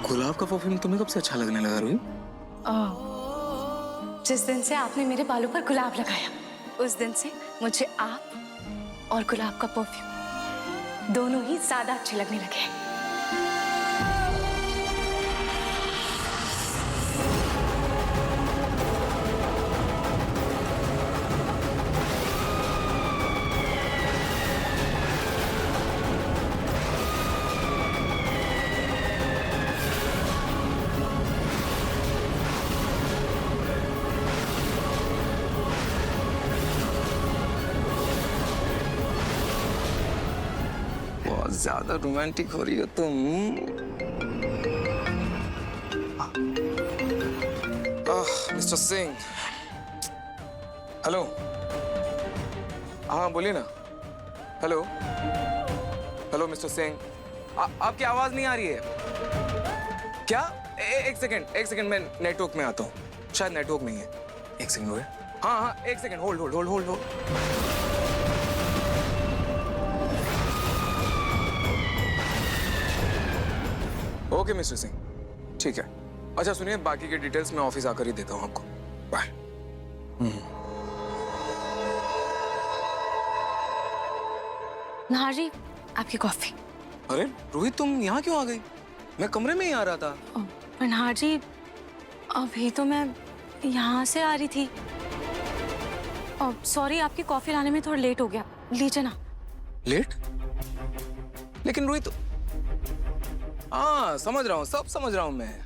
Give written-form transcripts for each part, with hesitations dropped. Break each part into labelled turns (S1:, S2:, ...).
S1: गुलाब का परफ्यूम तुम्हें कब से अच्छा लगने लगा रोही?
S2: जिस दिन से आपने मेरे बालों पर गुलाब लगाया, उस दिन से मुझे आप और गुलाब का परफ्यूम दोनों ही ज्यादा अच्छे लगने लगे।
S1: बहुत ज्यादा रोमांटिक हो रही हो तुम। Mister Singh, hello. हाँ बोलिए ना। हेलो हेलो मिस्टर सिंह, आपकी आवाज नहीं आ रही है क्या? एक सेकंड मैं नेटवर्क में आता हूँ। शायद नेटवर्क नहीं है। एक सेकंड हो गया। हाँ एक second, hold. Okay mister Singh, ठीक है। अच्छा सुनिए, बाकी के डिटेल्स मैं ऑफिस आकर ही देता हूँ आपको। बाय।
S2: नाहर जी, आपकी कॉफी।
S1: अरे रोहित, तुम यहाँ क्यों आ गई? मैं कमरे में ही आ रहा था।
S2: पर नाहर जी, अभी तो मैं यहाँ से आ रही थी। सॉरी, आपकी कॉफी लाने में थोड़ा लेट हो गया। लीजिए ना।
S1: लेट? लेकिन रोहित, हाँ समझ रहा हूँ, सब समझ रहा हूँ मैं।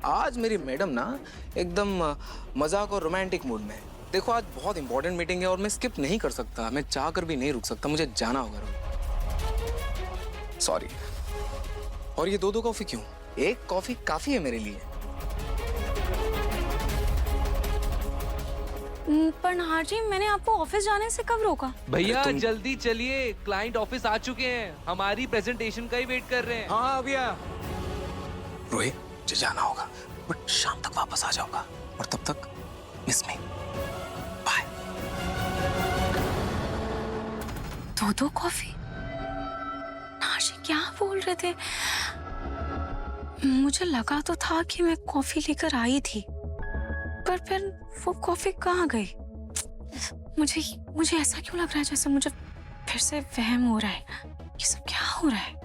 S1: आज मेरी मैडम ना एकदम मजाक और रोमांटिक मूड में है। देखो आज बहुत इंपॉर्टेंट मीटिंग है और मैं स्किप नहीं कर सकता। मैं चाह कर भी नहीं रुक सकता, मुझे जाना होगा रोहित। सॉरी। और ये दो कॉफी क्यों? एक कॉफी काफी है मेरे लिए।
S2: पर नाहर जी, मैंने आपको ऑफिस जाने से कब रोका?
S3: भैया जल्दी चलिए, क्लाइंट ऑफिस आ चुके हैं, हमारी प्रेजेंटेशन का ही वेट कर रहे हैं।
S1: हाँ भैया। रोहित, मुझे जाना होगा, बट शाम तक वापस आ जाऊंगा और तब तक मिस मी। बाय।
S2: दो कॉफी? नाहर जी क्या बोल रहे थे? मुझे लगा तो था कि मैं कॉफी लेकर आई थी, पर फिर वो कॉफी कहाँ गई? मुझे ऐसा क्यों लग रहा है जैसे मुझे फिर से वहम हो रहा है। ये सब क्या हो रहा है?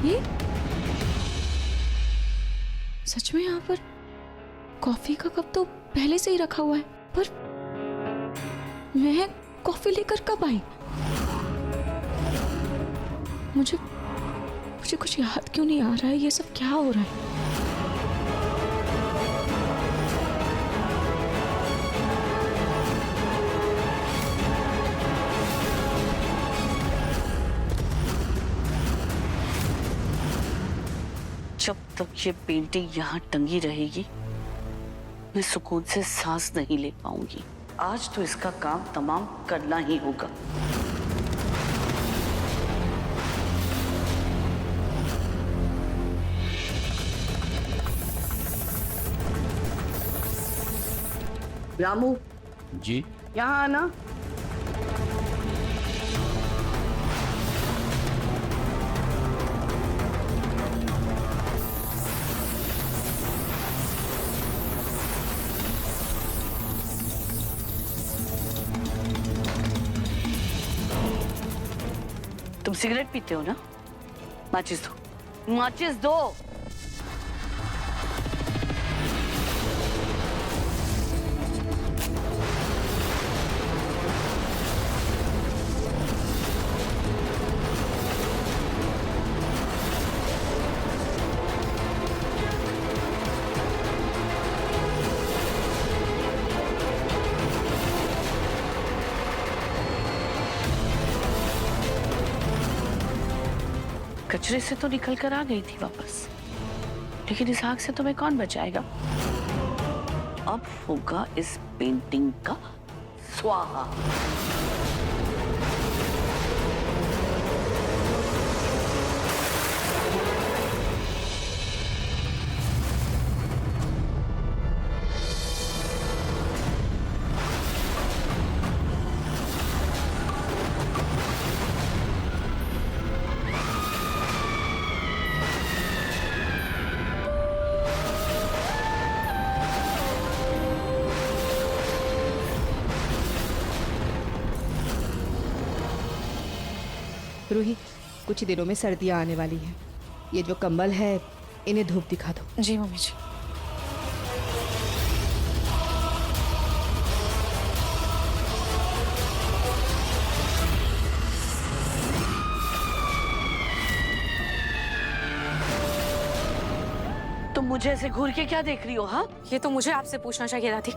S2: ये सच में यहाँ पर कॉफी का कप तो पहले से ही रखा हुआ है, पर मैं कॉफी लेकर कब आई? मुझे कुछ याद क्यों नहीं आ रहा है? ये सब क्या हो रहा है?
S4: जब तक ये पेंटिंग यहाँ टंगी रहेगी, मैं सुकून से सांस नहीं ले पाऊंगी। आज तो इसका काम तमाम करना ही होगा। रामू
S3: जी
S4: यहाँ आना। तुम सिगरेट पीते हो ना? माचिस दो, माचिस दो। कचरे से तो निकल कर आ गई थी वापस, लेकिन इस आग से तुम्हें कौन बचाएगा? अब होगा इस पेंटिंग का स्वाहा।
S5: रूही, कुछ ही दिनों में सर्दियाँ आने वाली हैं। ये जो कंबल है इन्हें धूप दिखा दो।
S2: जी मम्मी जी।
S4: तुम मुझे ऐसे घूर के क्या देख रही हो? हाँ,
S2: ये तो मुझे आपसे पूछना चाहिए दादी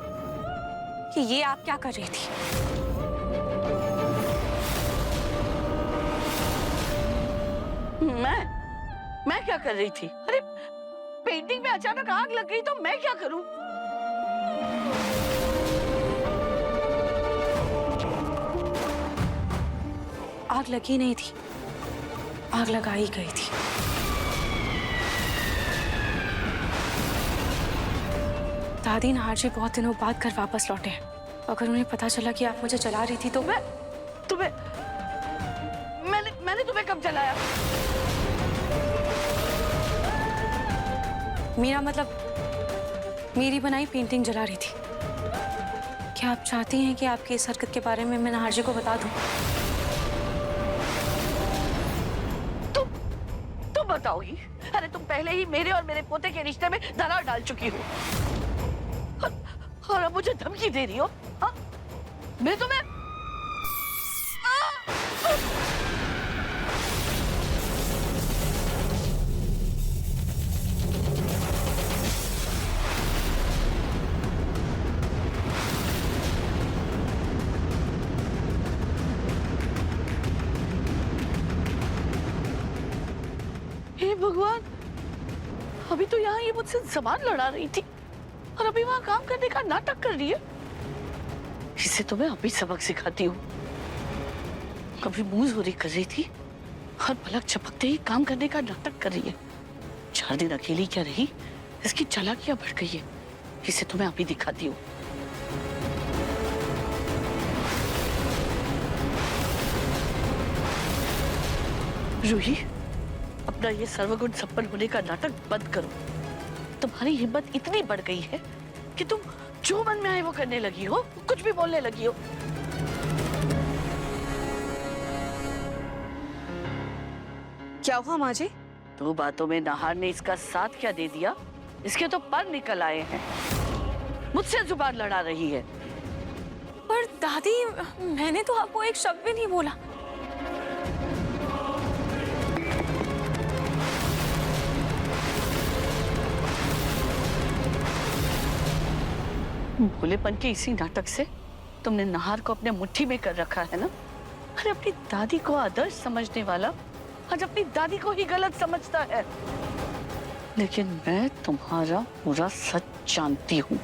S2: कि ये आप क्या कर रही थी।
S4: मैं क्या कर रही थी? अरे पेंटिंग में अचानक आग लग गई तो मैं क्या करूं?
S2: आग लगी नहीं थी, आग लगाई गई थी। दादी नाहर जी बहुत दिनों बाद घर वापस लौटे हैं। अगर उन्हें पता चला कि आप मुझे जला रही थी तो
S4: मैंने तुम्हें कब जलाया?
S2: मेरा मतलब मेरी बनाई पेंटिंग जला रही थी। क्या आप चाहती हैं कि आपकी इस हरकत के बारे में मैं नाहर जी को बता दूं?
S4: तुम बताओगी? अरे तुम पहले ही मेरे और मेरे पोते के रिश्ते में दरार डाल चुकी हो और अब मुझे धमकी दे रही हो? हाँ? मैं तुम्हें हे भगवान, अभी तो यहाँ ये मुझसे जबान लड़ा रही थी और अभी वहां काम करने का नाटक कर रही है। इसे तो मैं अभी सबक सिखाती हूँ। कभी मुंह जोरी कर रही थी और पलक झपकते ही काम करने का नाटक कर रही है। 4 दिन अकेली क्या रही, इसकी चालाकियां बढ़ गई है। इसे तो मैं अभी दिखाती हूँ। रूही, अपना ये सर्वगुण संपन्न होने का नाटक बंद करो। तुम्हारी हिम्मत इतनी बढ़ गई है कि तुम जो मन में आए वो करने लगी हो, कुछ भी बोलने लगी हो।
S5: क्या हुआ माँ जी?
S4: 2 बातों में नाहर ने इसका साथ क्या दे दिया, इसके तो पर निकल आए हैं। मुझसे जुबान लड़ा रही है।
S2: पर दादी, मैंने तो आपको एक शब्द भी नहीं बोला।
S4: भोलेपन के इसी नाटक से तुमने नाहर को अपने मुट्ठी में कर रखा है ना। अरे अपनी दादी को आदर्श समझने वाला आज अपनी दादी को ही गलत समझता है। लेकिन मैं तुम्हारा पूरा सच जानती हूँ।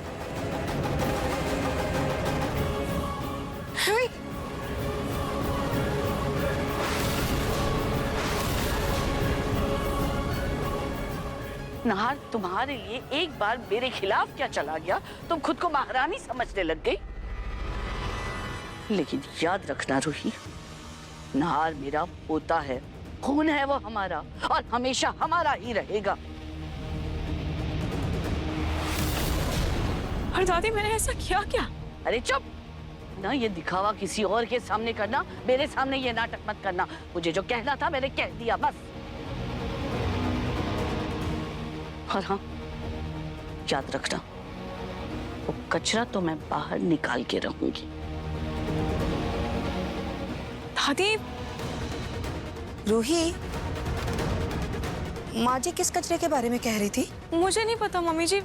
S4: नाहर, तुम्हारे लिए एक बार मेरे खिलाफ क्या चला गया, तुम खुद को महारानी समझने लग गई। लेकिन याद रखना रूही, नाहर मेरा पोता है, खून है वो हमारा और हमेशा हमारा ही रहेगा।
S2: और दादी, मैंने ऐसा किया क्या?
S4: अरे चुप ना, ये दिखावा किसी और के सामने करना, मेरे सामने ये नाटक मत करना। मुझे जो कहना था मैंने कह दिया, बस। और हाँ, याद रखना, वो कचरा तो मैं बाहर निकाल के रहूंगी।
S2: दादी,
S5: रूही, माँ जी किस कचरे के बारे में कह रही थी?
S2: मुझे नहीं पता मम्मी जी।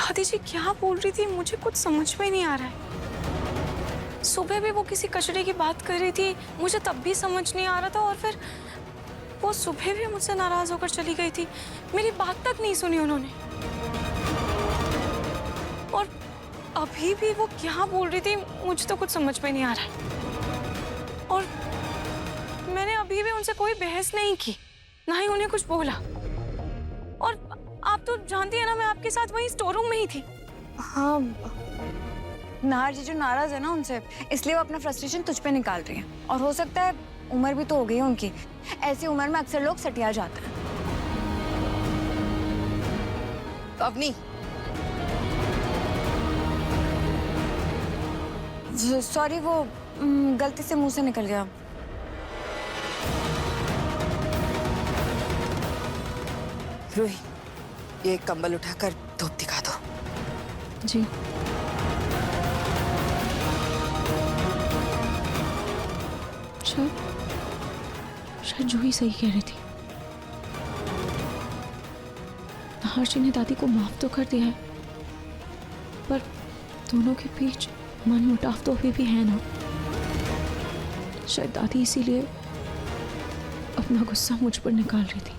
S2: दादी जी क्या बोल रही थी, मुझे कुछ समझ में नहीं आ रहा है। सुबह भी वो किसी कचरे की बात कर रही थी, मुझे तब भी समझ नहीं आ रहा था, और फिर वो सुबह भी मुझसे नाराज होकर चली गई थी, मेरी बात तक नहीं सुनी उन्होंने। और अभी भी वो क्या बोल रही थी मुझे तो कुछ समझ में नहीं आ रहा है। और मैंने अभी भी उनसे कोई बहस नहीं की, ना ही उन्हें कुछ बोला। और आप तो जानती है ना, मैं आपके साथ वही स्टोर रूम में ही थी।
S6: हाँ, नाहर जी जो नाराज है ना उनसे, इसलिए वो अपना फ्रस्ट्रेशन तुझ पे निकाल रही है। और हो सकता है उम्र भी तो हो गई है उनकी, ऐसी उम्र में अक्सर लोग सटिया जाते हैं।
S5: अवनी,
S6: सॉरी, वो गलती से मुंह से निकल गया।
S5: रूही, ये कंबल उठाकर धूप दिखा दो।
S2: जी। शायद जूही सही कह रही थी। नाहर जी ने दादी को माफ तो कर दिया है, पर दोनों के बीच मनमुटाव तो अभी भी है ना। शायद दादी इसीलिए अपना गुस्सा मुझ पर निकाल रही थी।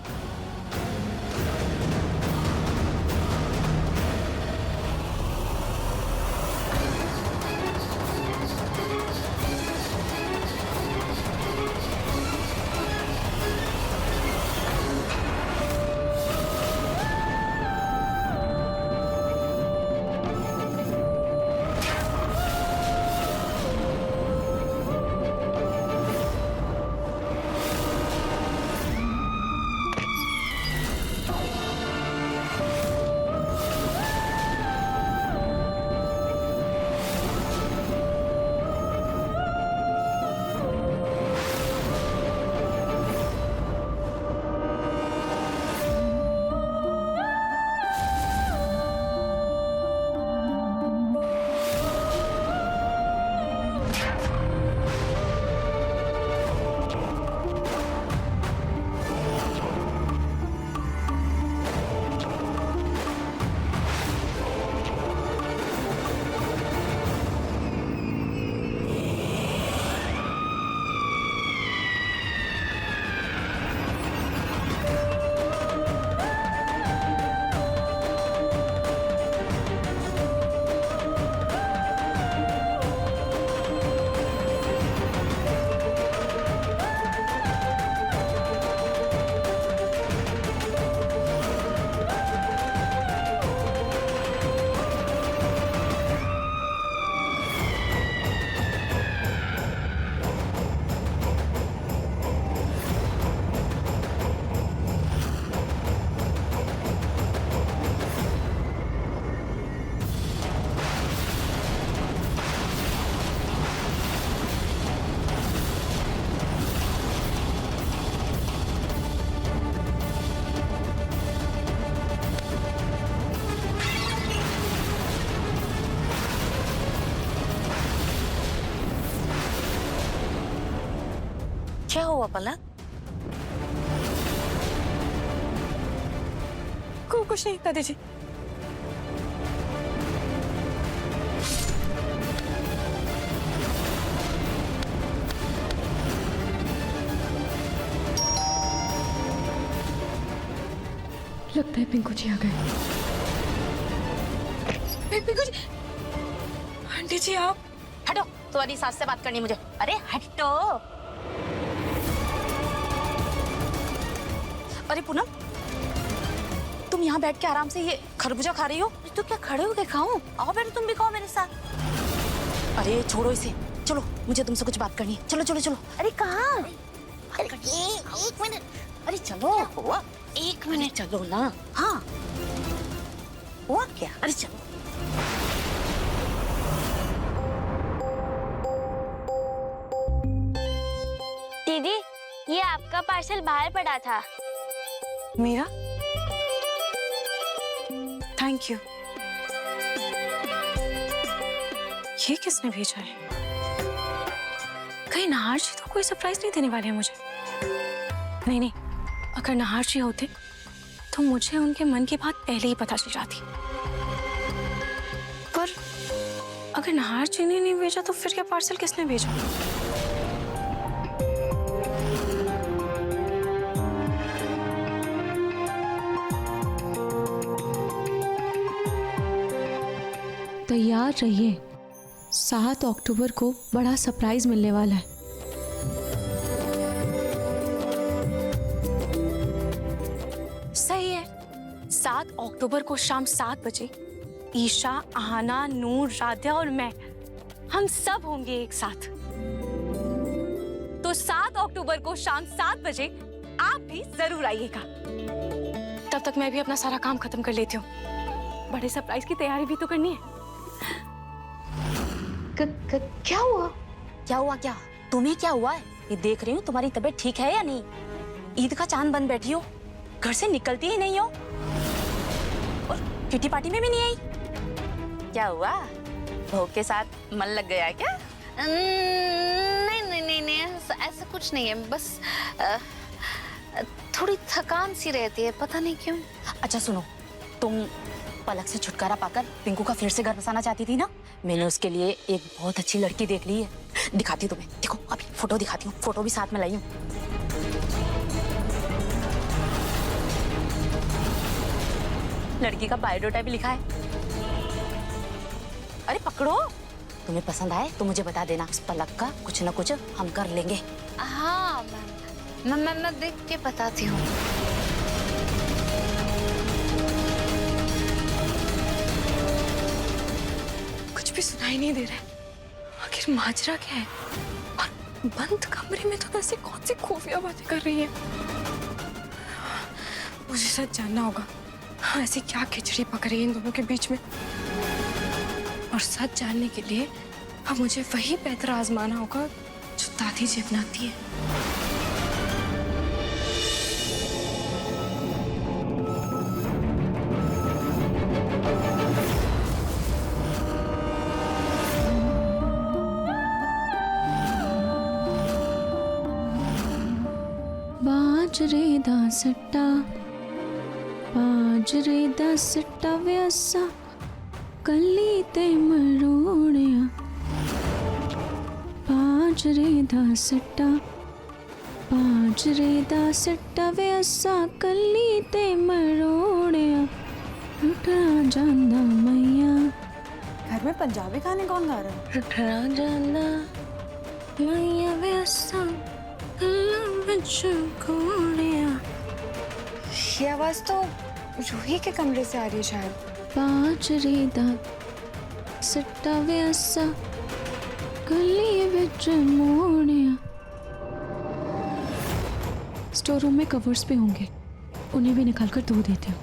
S6: क्या हुआ पलक?
S2: कुछ नहीं दादी जी। लगता है पिंकू जी आ गए। पिंकू जी, आंटी जी आप
S7: हटो, तुम्हारी सास से बात करनी मुझे। अरे हटो। अरे पूनम, तुम यहाँ बैठ के आराम से ये खरबूजा खा रही हो, तो क्या खड़े होके खाऊं? आओ बैठो, तुम भी खाओ मेरे साथ। अरे छोड़ो इसे, चलो मुझे तुमसे कुछ बात करनी है। चलो चलो चलो। अरे कहाँ? अरे एक मिनट। अरे चलो, हुआ 1 मिनट, चलो ना। हाँ हुआ क्या? अरे चलो।
S8: दीदी, ये आपका पार्सल बाहर पड़ा था।
S2: मेरा? Thank you. ये किसने भेजा है? कहीं नाहर जी तो कोई सरप्राइज नहीं देने वाले हैं मुझे। नहीं नहीं, अगर नाहर जी होते तो मुझे उनके मन की बात पहले ही पता चल जाती। पर अगर नाहर जी ने नहीं भेजा तो फिर क्या पार्सल किसने भेजा?
S9: तैयार रहिए, 7 अक्टूबर को बड़ा सरप्राइज मिलने वाला है।
S2: सही है, 7 अक्टूबर को शाम 7 बजे ईशा, आहाना, नूर, राध्या और मैं, हम सब होंगे एक साथ। तो 7 अक्टूबर को शाम 7 बजे आप भी जरूर आइएगा। तब तक मैं भी अपना सारा काम खत्म कर लेती हूँ। बड़े सरप्राइज की तैयारी भी तो करनी है।
S7: क्या हुआ? क्या हुआ? क्या तुम्हें क्या हुआ है? ये देख रही हूँ, तुम्हारी तबीयत ठीक है या नहीं? ईद का चांद बन बैठी हो, घर से निकलती ही नहीं हो और किटी पार्टी में भी नहीं आई। क्या हुआ? बहू के साथ मन लग गया है क्या?
S10: नहीं नहीं नहीं नहीं, ऐसा कुछ नहीं है, बस थोड़ी थकान सी रहती है, पता नहीं क्यों।
S7: अच्छा सुनो, तुम पलक से छुटकारा पाकर पिंकू का फिर से घर बसाना चाहती थी ना? मैंने उसके लिए एक बहुत अच्छी लड़की देख ली है, दिखाती हूँ तुम्हें। देखो अभी फोटो दिखाती हूँ, फोटो भी साथ में लाई हूँ। लड़की का बायोडाटा भी लिखा है। अरे पकड़ो, तुम्हें पसंद आए तो मुझे बता देना। इस पलक का कुछ ना कुछ हम कर लेंगे।
S10: हाँ मैं देख के बताती हूँ।
S2: कुछ भी सुनाई नहीं दे रहा है। आखिर माजरा क्या है? और बंद कमरे में तो वैसे कौन सी खुफिया बातें कर रही है? मुझे सच जानना होगा, ऐसी क्या खिचड़ी पक रही है इन दोनों के बीच में। और सच जानने के लिए अब मुझे वही पैतरा आजमाना होगा जो दादी जी अपनाती है।
S9: बाजरे दा सट्टा, बाजरे दा सट्टा व्यासा, कली ते मरोड़िया। बाजरे दा सट्टा, बाजरे दा सट्टा व्यासा, कली ते मरोड़िया। रुठना जांदा मैया।
S6: घर में पंजाबी गाने कौन गा रहा है?
S9: रुठना जांदा मैया व्यासा,
S6: ये आवाज तो रूही के कमरे से आ रही है शायद।
S9: बाजरे दा सट्टा व्यासा, गली विच मोड़िया। स्टोर रूम में कवर्स पे होंगे, उन्हें भी निकाल कर धो देती हूँ।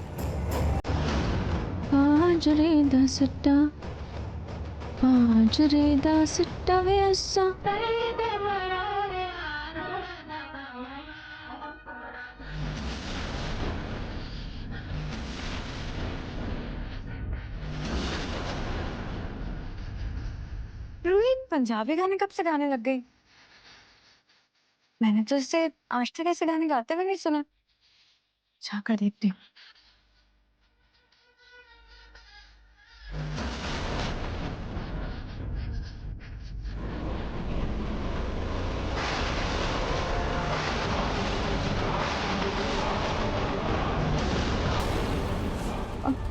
S9: बाजरे दा सट्टा, बाजरे दा सट्टा व्यासा।
S6: रूही पंजाबी गाने कब से गाने लग गई? मैंने तो इससे आज तक ऐसे गाने गाते हुए नहीं सुना। जाकर देखती हूँ।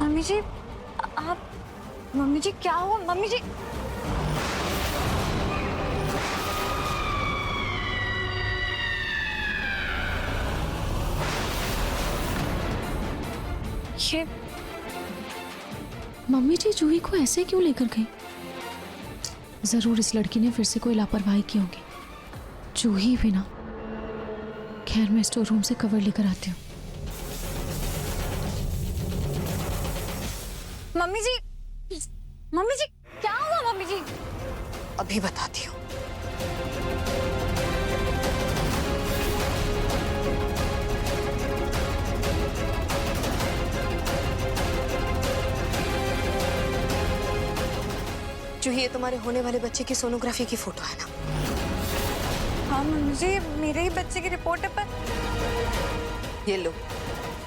S6: मम्मी जी, आप, मम्मी जी क्या हुआ? मम्मी जी
S2: ये
S9: मम्मी जी जूही को ऐसे क्यों लेकर गई? जरूर इस लड़की ने फिर से कोई लापरवाही की होगी। जूही भी ना। खैर मैं स्टोर रूम से कवर लेकर आती हूँ।
S6: मम्मी जी, मम्मी जी क्या हुआ? मम्मी जी
S7: अभी बताती हूँ। जूही, ये तुम्हारे होने वाले बच्चे की सोनोग्राफी की फोटो है ना?
S6: हाँ मम्मी जी, मेरे ही बच्चे की रिपोर्ट है। पर
S7: ये लो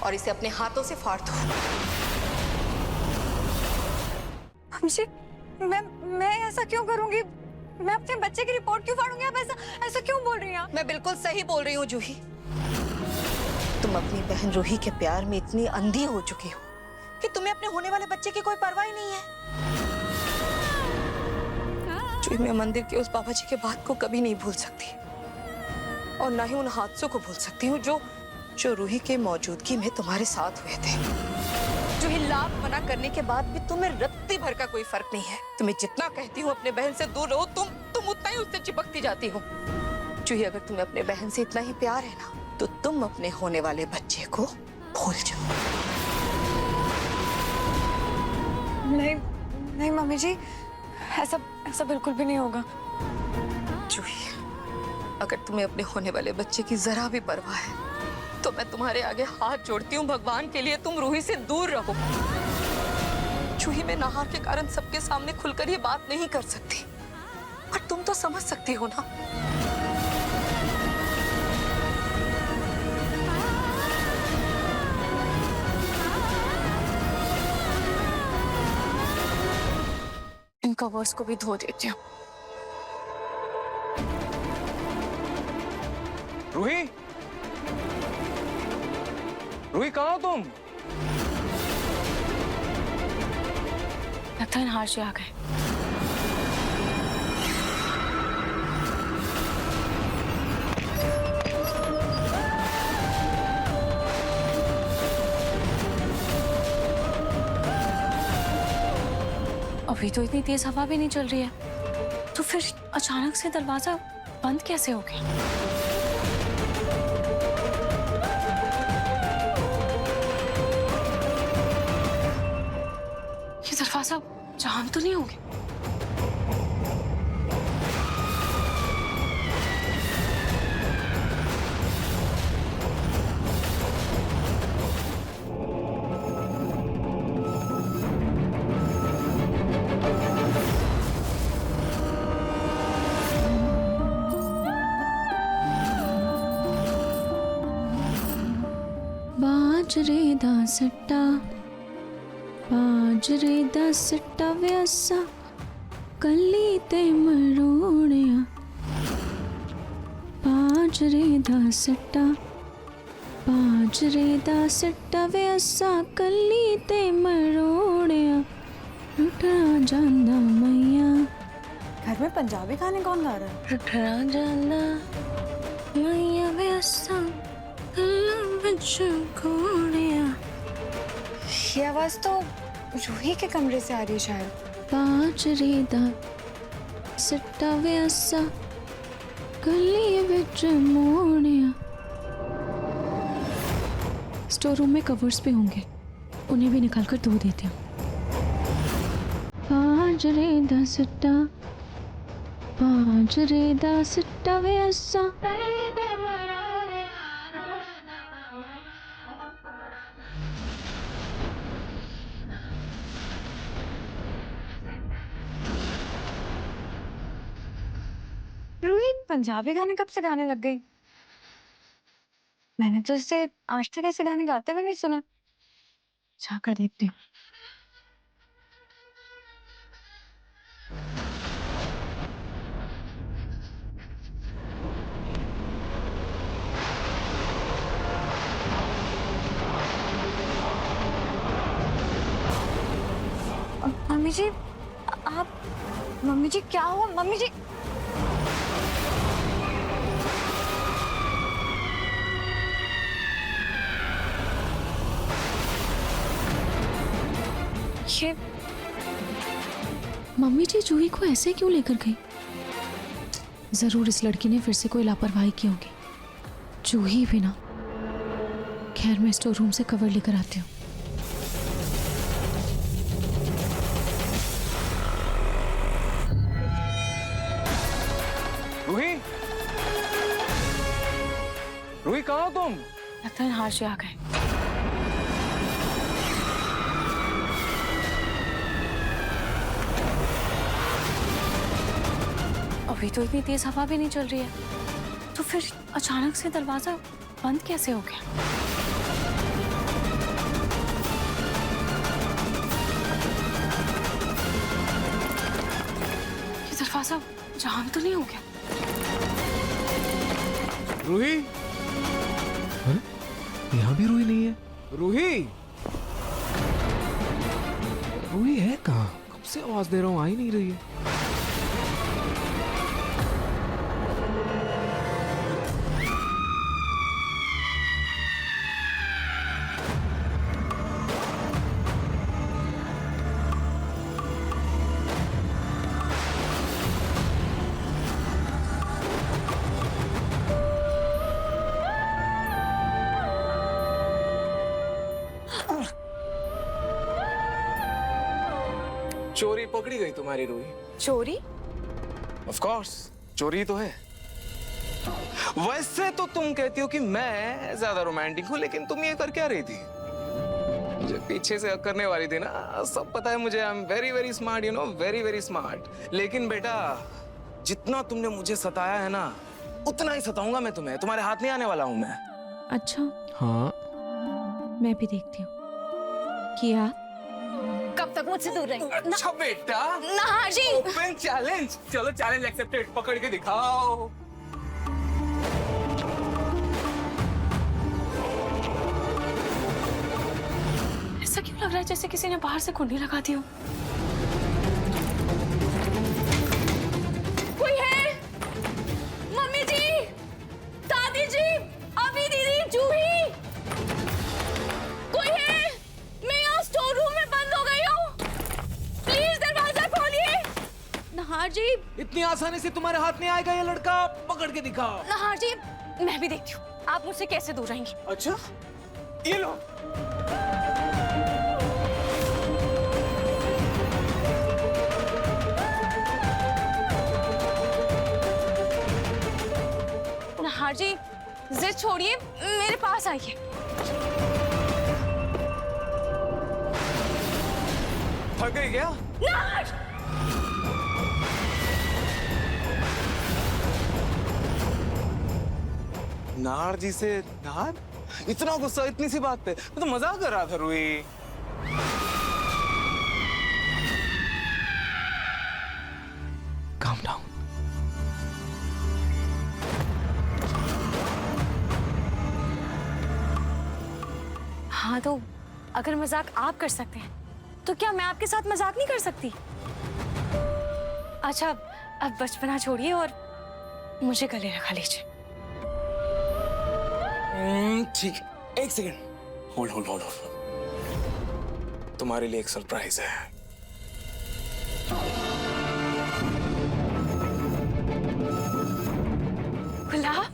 S7: और इसे अपने हाथों से फाड़ दो।
S6: मम्मी जी, मैं ऐसा क्यों करूंगी? मैं अपने बच्चे की रिपोर्ट क्यों फाड़ूंगी? आप ऐसा क्यों बोल रही हैं आप?
S7: मैं बिल्कुल सही बोल रही हूँ जूही। तुम अपनी बहन रूही के प्यार में इतनी अंधी हो चुकी हो कि तुम्हें अपने होने वाले बच्चे की कोई परवाह ही नहीं है। जी मैं मंदिर के उस बाबा जी के बात को कभी नहीं भूल सकती और ना ही उन हादसों को भूल सकती हूँ जो रूही के मौजूदगी में तुम्हारे साथ हुए थे। जो ही लाख मना करने के बाद भी तुम्हें रत्ती भर का कोई फर्क नहीं है। तुम्हें जितना कहती हूँ अपने बहन से दूर रहो, तुम उतना ही उससे चिपकती जाती हो। जूही अगर तुम्हें अपने बहन से इतना ही प्यार है ना, तो तुम अपने होने वाले बच्चे को भूल जाओ।
S6: नहीं नहीं मम्मी जी, ऐसा बिल्कुल भी नहीं होगा।
S7: जूही अगर तुम्हें अपने होने वाले बच्चे की जरा भी परवाह है तो मैं तुम्हारे आगे हाथ जोड़ती हूँ, भगवान के लिए तुम रूही से दूर रहो। जूही मैं नाहार के कारण सबके सामने खुलकर ये बात नहीं कर सकती, पर तुम तो समझ सकती हो ना।
S2: इन कवर्स को भी धो देती हूँ।
S1: रूही, रूही कहाँ हो तुम?
S2: लगता है नहार जी आ गए। अभी तो इतनी तेज हवा भी नहीं चल रही है, तो फिर अचानक से दरवाजा बंद कैसे हो गया? ये दरवाजा जाम तो नहीं हो गया?
S9: बाजरे दा सट्टा बाजरे दा सट्टा व्यासा कली ते मरोड़िया। बाजरे दा सट्टा व्यासा कली ते मरोड़िया। रुठा जांदा मैया
S6: घर में पंजाबी गाने कौन गा रहा है?
S9: रुठा जांदा मैया व्यासा घोड़िया।
S6: ये आवाज तो रूही के कमरे से आ रही है शायद।
S9: बाजरे दा सट्टा व्यासा गली विच मोड़िया। स्टोर रूम में कवर्स पे होंगे, उन्हें भी निकाल कर धो देती हूँ। बाजरे दा सट्टा व्यासा।
S6: रूही पंजाबी गाने कब से गाने लग गई? मैंने तो इससे आज तक ऐसे गाने गाते हुए नहीं सुना।
S9: जाकर देखती हूँ।
S6: मम्मी जी, आप मम्मी जी क्या हुआ मम्मी जी?
S2: ये
S9: मम्मी जी जूही को ऐसे क्यों लेकर गई? जरूर इस लड़की ने फिर से कोई लापरवाही की होगी। जूही भी ना। खैर मैं स्टोर रूम से कवर लेकर आती हूँ।
S1: रूही, रूही कहाँ हो तुम?
S2: लगता है नहार जी आ गए। अभी तो इतनी तेज हवा भी नहीं चल रही है, तो फिर अचानक से दरवाजा बंद कैसे हो गया? ये दरवाजा जाम तो नहीं हो गया?
S1: रूही, यहाँ भी रूही नहीं है। रूही, रूही है कहाँ? कब से आवाज दे रहा हूँ, आ ही नहीं रही है। चोरी पकड़ी गई तुम्हारी रूही।
S2: चोरी?
S1: ऑफ कोर्स चोरी तो है। वैसे तो तुम कहती हो कि मैं ज्यादा रोमांटिक हूं, लेकिन तुम ये कर क्या रही थी? मुझे पीछे से करने वाली थी ना, सब पता है मुझे। I am very very smart, you know, very very smart. लेकिन बेटा, जितना तुमने मुझे सताया है ना, उतना ही सताऊंगा मैं तुम्हें। तुम्हारे हाथ नहीं आने वाला हूं मैं।
S9: अच्छा,
S1: हाँ,
S9: मैं भी देखती हूँ कि आप
S7: कब तक मुझसे दूर रहेंगे?
S1: अच्छा बेटा,
S7: नाहर जी,
S1: ओपन चैलेंज। चलो चैलेंज एक्सेप्टेड, पकड़ के दिखाओ।
S2: ऐसा क्यों लग रहा है जैसे किसी ने बाहर से कुंडी लगा दी हो?
S7: कोई है? मम्मी जी, दादी जी, अभी दीदी, जूही, कोई है? मैं यहाँ स्टोर रूम में बंद हो गई हूँ। प्लीज दरवाजा खोलिए।
S9: नहार जी,
S3: इतनी आसानी से तुम्हारे हाथ नहीं आएगा ये लड़का, पकड़ के दिखाओ।
S7: नाहर जी, मैं भी देखती हूँ आप मुझसे कैसे दूर रहेंगी।
S1: अच्छा, ये लो।
S7: नाहर जी, जिद छोड़िए, मेरे पास आइए।
S1: थक गई क्या?
S7: नाहर!
S1: नार जी से नार? इतना गुस्सा इतनी सी बात पे? मैं तो मजाक कर रहा था रूही। Calm down.
S2: हाँ तो अगर मजाक आप कर सकते हैं तो क्या मैं आपके साथ मजाक नहीं कर सकती? अच्छा, अब बचपना छोड़िए और मुझे गले लगा लीजिए।
S1: ठीक है, एक second. Hold hold hold hold. तुम्हारे लिए एक सरप्राइज है।
S2: गुलाब?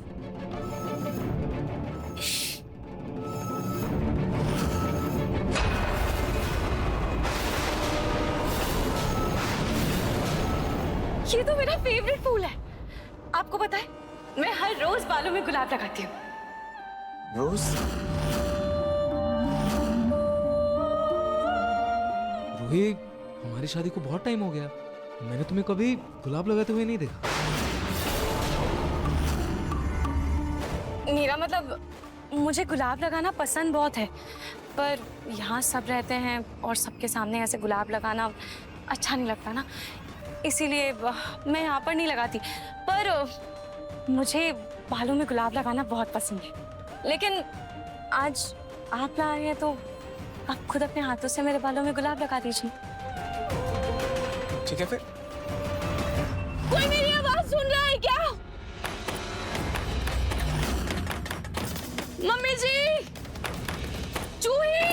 S2: ये तो मेरा फेवरेट फूल है। आपको पता है, मैं हर रोज बालों में गुलाब लगाती हूँ।
S1: रोज?
S3: रूही, हमारी शादी को बहुत टाइम हो गया, मैंने तुम्हें कभी गुलाब लगाते हुए नहीं देखा।
S2: मेरा मतलब, मुझे गुलाब लगाना पसंद बहुत है, पर यहाँ सब रहते हैं और सबके सामने ऐसे गुलाब लगाना अच्छा नहीं लगता ना, इसीलिए मैं यहाँ पर नहीं लगाती। पर मुझे बालों में गुलाब लगाना बहुत पसंद है। लेकिन आज आप ला रहे हैं तो आप खुद अपने हाथों से मेरे बालों में गुलाब लगा दीजिए।
S1: ठीक है फिर।
S7: कोई मेरी आवाज सुन रहा है क्या? मम्मी जी, जूही।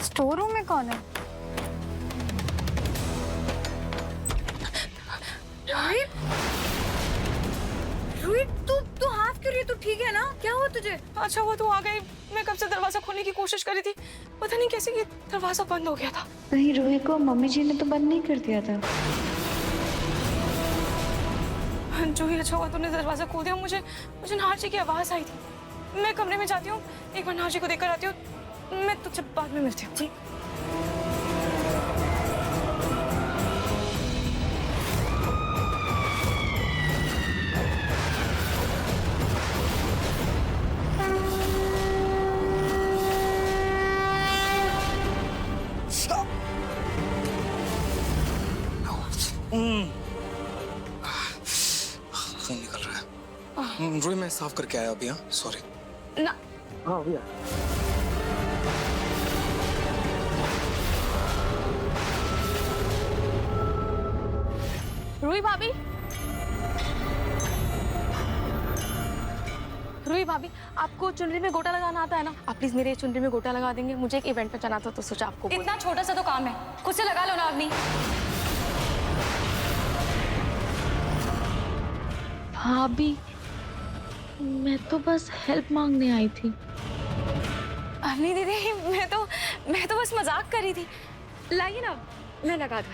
S6: स्टोर रूम में कौन है? रोहित, तू हाफ क्यों रही है? तू ठीक है ना? क्या हुआ तुझे?
S2: अच्छा वो तो आ गई, मैं कब से दरवाजा खोलने की कोशिश कर रही थी, पता नहीं कैसे ये दरवाजा बंद हो गया था।
S6: कहीं रोहित को मम्मी जी ने तो बंद नहीं कर दिया था?
S2: जो ही अच्छा हुआ तूने दरवाजा खोल दिया। मुझे नाहर जी की आवाज आई थी। मैं कमरे में जाती हूँ, एक बार नाहर जी को देखकर आती हूँ। मैं तुझसे बाद में मिलती हूँ। जी।
S1: खून निकल रहा है। रूही, मैं साफ करके आया अभी। हाँ, सॉरी।
S2: ना,
S1: हाँ भैया।
S2: रूही भाभी, रूही भाभी, आपको चुनरी में गोटा लगाना आता है ना? आप प्लीज मेरे चुनरी में गोटा लगा देंगे? मुझे एक इवेंट पे जाना था तो सोचा आपको। इतना छोटा सा तो काम है, खुद से लगा लो ना अपनी।
S9: भाभी, मैं तो बस हेल्प मांगने आई थी।
S2: नहीं दीदी, मैं तो बस मजाक कर रही थी। लाइए ना, मैं लगा दूँ।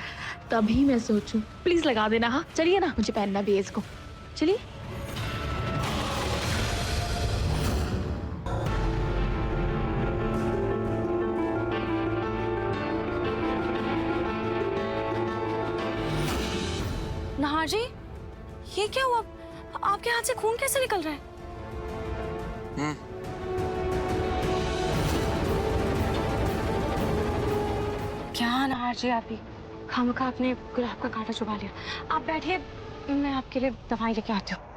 S4: तभी मैं सोचूं, प्लीज लगा देना। हाँ चलिए ना, मुझे पहनना भी है इसको। चलिए।
S2: नहार जी, ये क्या हुआ? आपके हाथ से खून कैसे निकल रहा है? क्या नहार जी, आप ही खामखा आपने गुलाब का कांटा चुभा लिया। आप बैठिए, मैं आपके लिए दवाई लेके आती हूँ।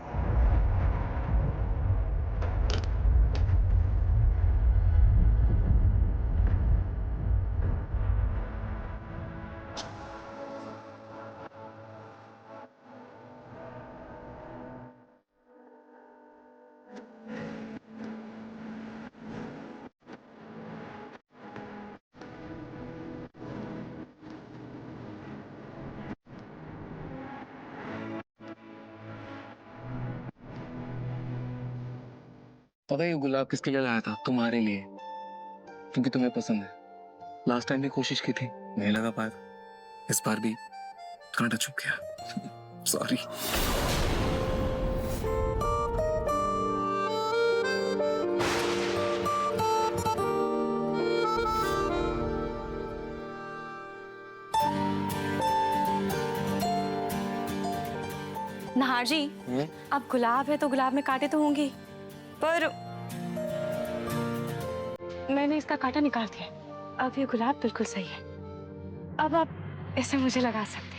S1: पता है ये गुलाब किसके लिए लाया था? तुम्हारे लिए, क्योंकि तुम्हें पसंद है। लास्ट टाइम भी कोशिश की थी, नहीं लगा पाया। इस बार भी कांटा चुभ गया। सॉरी।
S2: नहार जी, अब गुलाब है तो गुलाब में कांटे तो होंगे, पर मैंने इसका कांटा निकाल दिया। अब ये गुलाब बिल्कुल सही है। अब आप इसे मुझे लगा सकते हैं।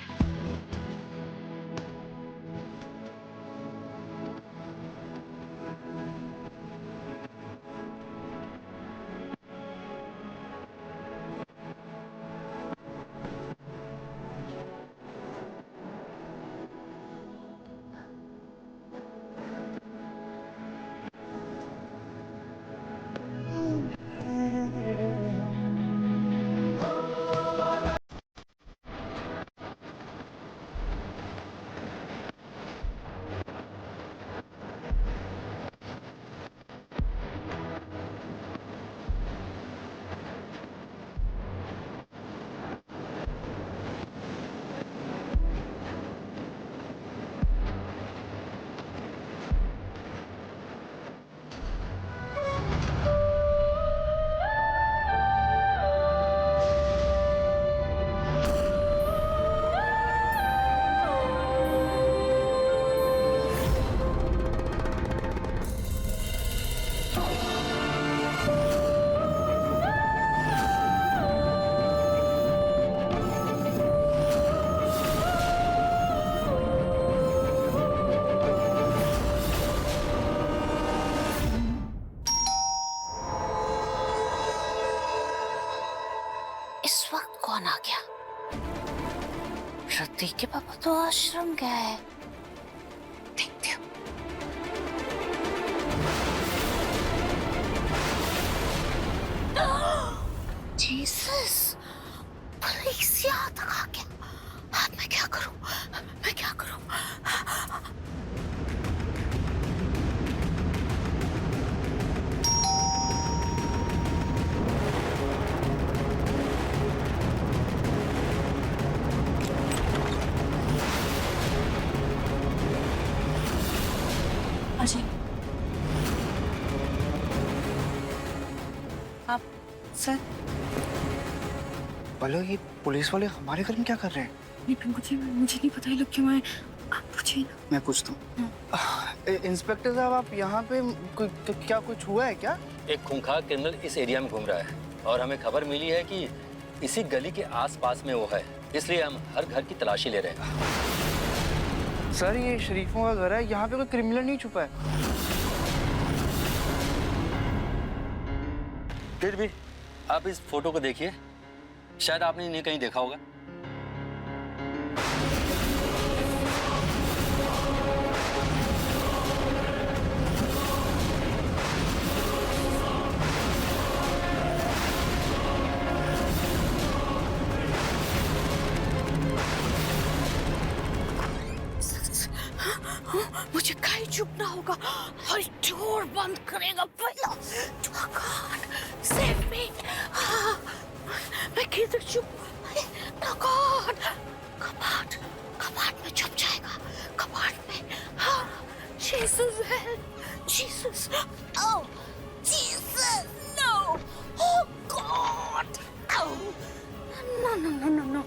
S7: इस वक्त कौन आ गया? रति के पापा तो आश्रम गए हैं। देखती हूँ। जीसस, पुलिस यहाँ तक आ गया। अब मैं क्या करूँ? मैं क्या करूँ?
S2: अजय, आप सर?
S11: बोलो, ये पुलिस वाले हमारे घर में क्या कर रहे हैं?
S2: मुझे नहीं पता ये लोग क्यों आए। आप पूछिए ना।
S11: मैं पूछता हूँ। इंस्पेक्टर साहब, आप यहाँ पे क्या कुछ हुआ है क्या?
S12: एक खूंखार क्रिमिनल इस एरिया में घूम रहा है और हमें खबर मिली है कि इसी गली के आसपास में वो है, इसलिए हम हर घर की तलाशी ले रहे हैं।
S11: सर, ये शरीफों का घर है, यहाँ पे कोई क्रिमिनल नहीं छुपा है।
S12: फिर भी आप इस फोटो को देखिए, शायद आपने इन्हें कहीं देखा होगा।
S4: मुझे कहीं छुपना होगा और डोर बंद करेगा पहला। Save me. मैं किधर छुपूं? कपाट में छुप जाएगा। कपाट में। हाँ, जीसस हेल्प, जीसस। ओह, जीसस, नो, ओह गॉड, नो।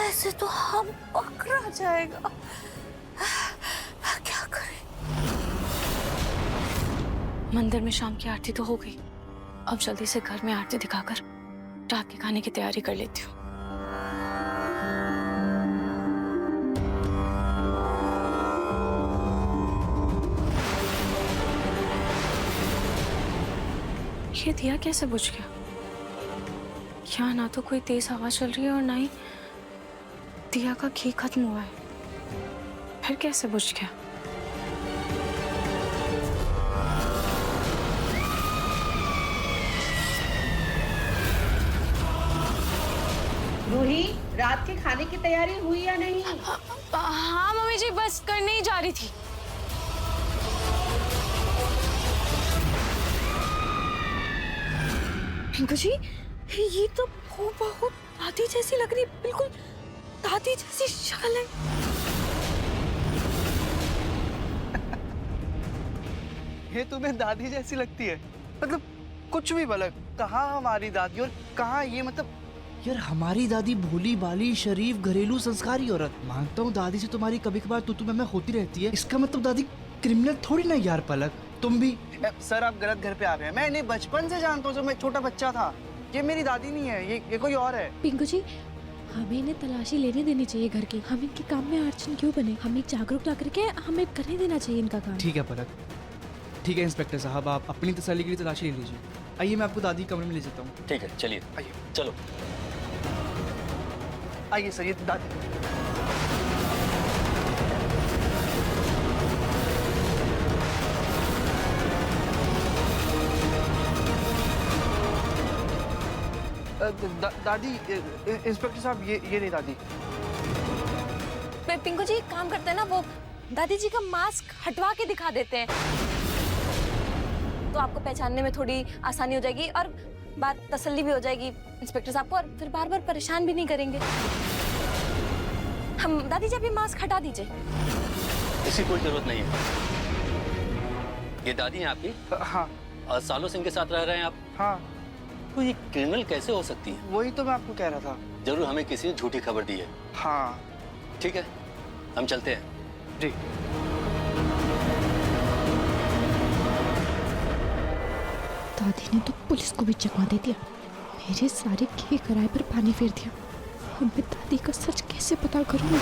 S4: ऐसे तो हम पकड़ा जाएगा। क्या करें?
S2: मंदिर में शाम की आरती तो हो गई, अब जल्दी से घर में आरती दिखाकर रात के खाने की तैयारी कर लेती हूँ। ये दिया कैसे बुझ गया? यहाँ ना तो कोई तेज हवा चल रही है और ना ही दिया का घी खत्म हुआ है, फिर कैसे बुझ गया?
S5: रूही, रात के खाने की तैयारी हुई या नहीं?
S2: हाँ मम्मी जी, बस करने ही जा रही थी।
S4: पिंकू जी, ये तो बहुत दादी जैसी लग रही, बिल्कुल दादी जैसी शक्ल है।
S11: ये तुम्हें दादी जैसी लगती है? मतलब कुछ भी पलक, कहाँ हमारी दादी और कहाँ ये, मतलब
S13: यार हमारी दादी भोली भाली शरीफ घरेलू संस्कारी औरत। मानता हूँ दादी से तुम्हारी कभी कभार तू मैं होती रहती है, इसका मतलब दादी क्रिमिनल थोड़ी ना यार पलक। तुम भी
S11: सर आप गलत घर पे आ रहे हैं। मैं इन्हें बचपन से जानता हूँ, जब मैं छोटा बच्चा था। ये मेरी दादी नहीं है, ये कोई और है।
S9: पिंकू जी, हमें इन्हें तलाशी लेने देनी चाहिए घर की। हम इनके काम में अड़चन क्यों बने? हमें जागरूक ला करके हमें करने देना चाहिए इनका काम।
S13: ठीक है पलक, ठीक है इंस्पेक्टर साहब, आप अपनी तसल्ली के लिए तलाशी ले लीजिए। आइए मैं आपको दादी कमरे में ले जाता हूँ।
S12: ठीक है चलिए,
S11: आइए
S12: चलो।
S11: आइए सर, ये दादी। दादी, इंस्पेक्टर साहब, ये नहीं दादी।
S6: पिंकू जी एक काम करते हैं ना, वो दादी जी का मास्क हटवा के दिखा देते हैं, तो आपको पहचानने में थोड़ी आसानी हो जाएगी और बात तसल्ली भी हो जाएगी इंस्पेक्टर साहब को, और फिर बार बार परेशान भी नहीं करेंगे। हम दादी जी अभी मास्क हटा दीजिए।
S12: इसकी कोई जरूरत नहीं है। ये दादी हैं आपकी?
S11: हाँ।
S12: और सालों से इनके साथ रह रहे हैं आप?
S11: हाँ।
S12: तो ये क्रिमिनल कैसे हो सकती है?
S11: वही तो मैं आपको कह रहा था।
S12: जरूर हमें किसी ने झूठी खबर दी है।
S11: हाँ।
S12: ठीक है, हम चलते हैं।
S11: जी।
S9: दादी ने तो पुलिस को भी चकमा दे दिया, मेरे सारे घी कराए पर पानी फेर दिया। अब मैं दादी का सच कैसे पता करूं?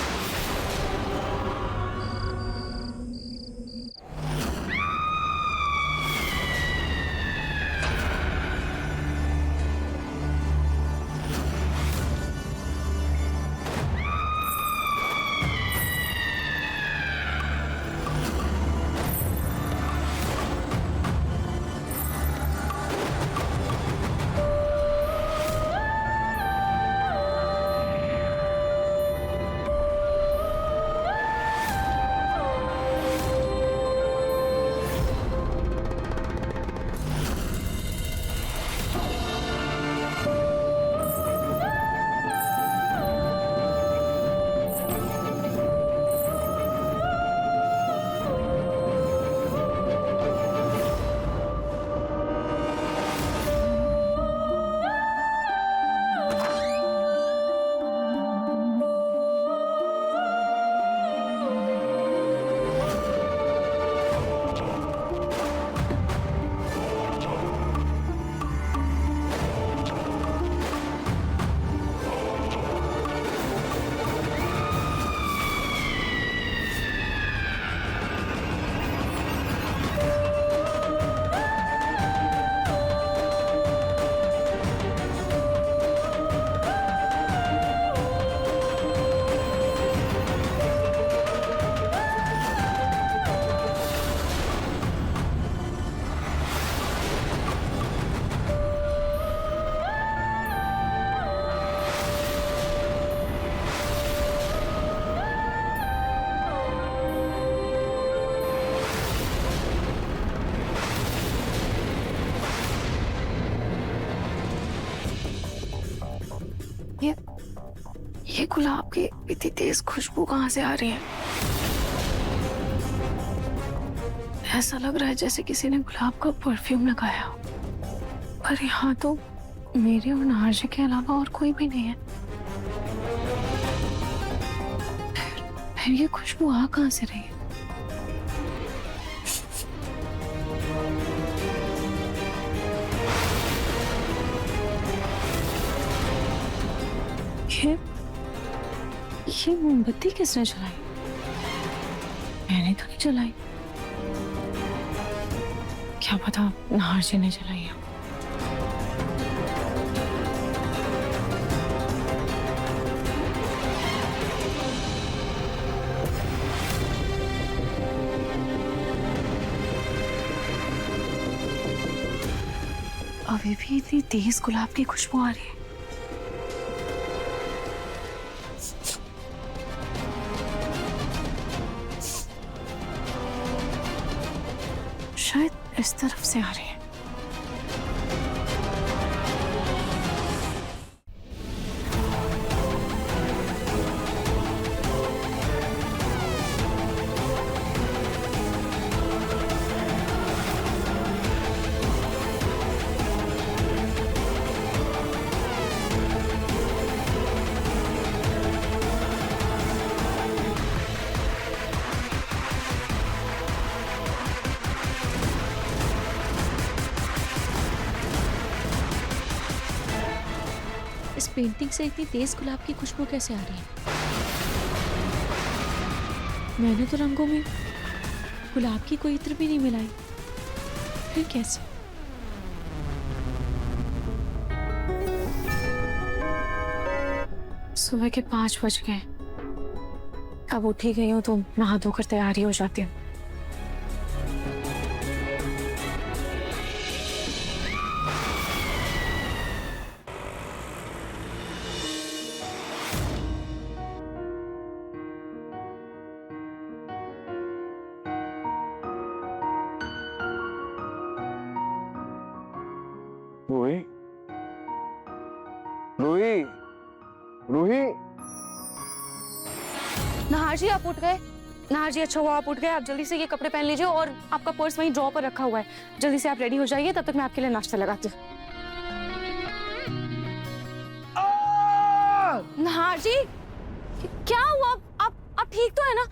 S2: गुलाब की इतनी तेज खुशबू कहाँ से आ रही है? ऐसा लग रहा है जैसे किसी ने गुलाब का परफ्यूम लगाया हो। पर यहाँ तो मेरे और नार्जी के अलावा और कोई भी नहीं है। फिर ये खुशबू आ कहाँ से रही है? ये मोमबत्ती किसने जलाई? मैंने तो नहीं जलाई। क्या पता नार्जी ने जलाई है। अभी भी इतनी तेज गुलाब की खुशबू आ रही है। शायद इस तरफ से आ रही है।
S9: इस पेंटिंग से इतनी तेज गुलाब की खुशबू कैसे आ रही है? मैंने तो रंगों में गुलाब की कोई इत्र भी नहीं मिलाई, फिर कैसे?
S2: सुबह के 5 बज गए। अब उठ ही गई हूँ तो नहा धोकर तैयारी हो जाती हूँ।
S11: रूही, रूही, रूही।
S2: नाहर जी आप उठ गए? नाहर जी अच्छा हुआ आप उठ गए। आप जल्दी से ये कपड़े पहन लीजिए और आपका पर्स वहीं ड्रॉ पर रखा हुआ है। जल्दी से आप रेडी हो जाइए, तब तक मैं आपके लिए नाश्ता लगाती हूँ। नाहर जी क्या हुआ? आप ठीक तो है ना?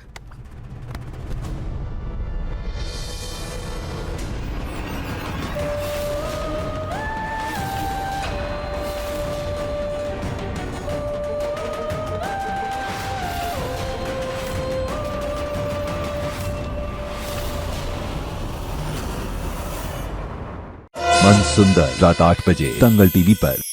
S14: मन सुंदर रात 8 बजे दंगल टीवी पर।